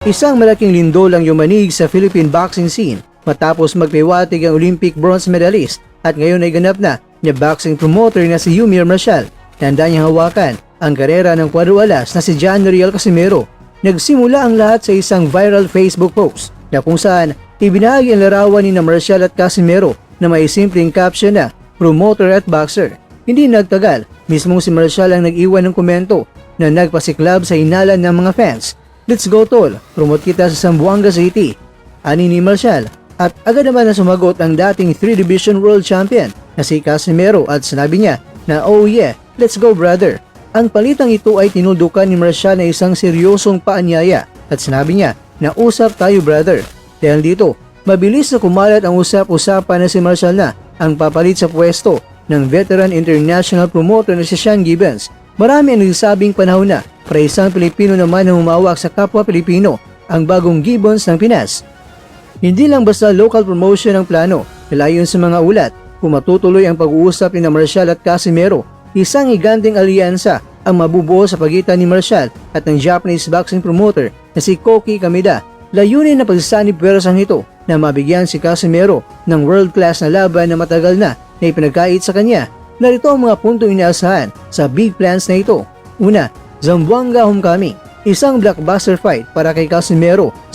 Isang malaking lindol ang yumanig sa Philippine boxing scene matapos magpiwatig ang Olympic bronze medalist at ngayon ay ganap na boxing promoter na si Yumir Marcial. Handa niyang hawakan ang karera ng kwadro-alas na si John Riel Casimero. Nagsimula ang lahat sa isang viral Facebook post na kung saan ibinahagi ang larawan ni Marcial at Casimero na may simpleng caption na promoter at boxer. Hindi nagtagal, mismong si Marcial ang nag-iwan ng komento na nagpasiklab sa hinalan ng mga fans. "Let's go tol, promote kita sa Zamboanga City," ani ni Marcial. At agad naman na sumagot ang dating 3-division world champion na si Casimero at sinabi niya na "Oh yeah, let's go brother." Ang palitang ito ay tinuldukan ni Marcial na isang seryosong paanyaya at sinabi niya na "Usap tayo brother." Dahil dito, mabilis na kumalat ang usap-usapan na si Marcial na ang papalit sa pwesto ng veteran international promoter na si Sean Gibbons. Marami ang nagsasabing panahon na para isang Pilipino naman na humawak sa kapwa Pilipino ang bagong Gibbons ng Pinas. Hindi lang basta local promotion ang plano, ayon sa mga ulat, kung matutuloy ang pag-uusap ni Marcial at Casimero, isang higanteng alyansa ang mabubuo sa pagitan ni Marcial at ng Japanese boxing promoter na si Koki Kameda. Layunin na pagsasanib pwersang ito na mabigyan si Casimero ng world-class na laban na matagal na ipinagkait sa kanya. Narito ang mga puntong inaasahan sa big plans na ito. Una, Zamboanga Homecoming, isang blockbuster fight para kay Casimero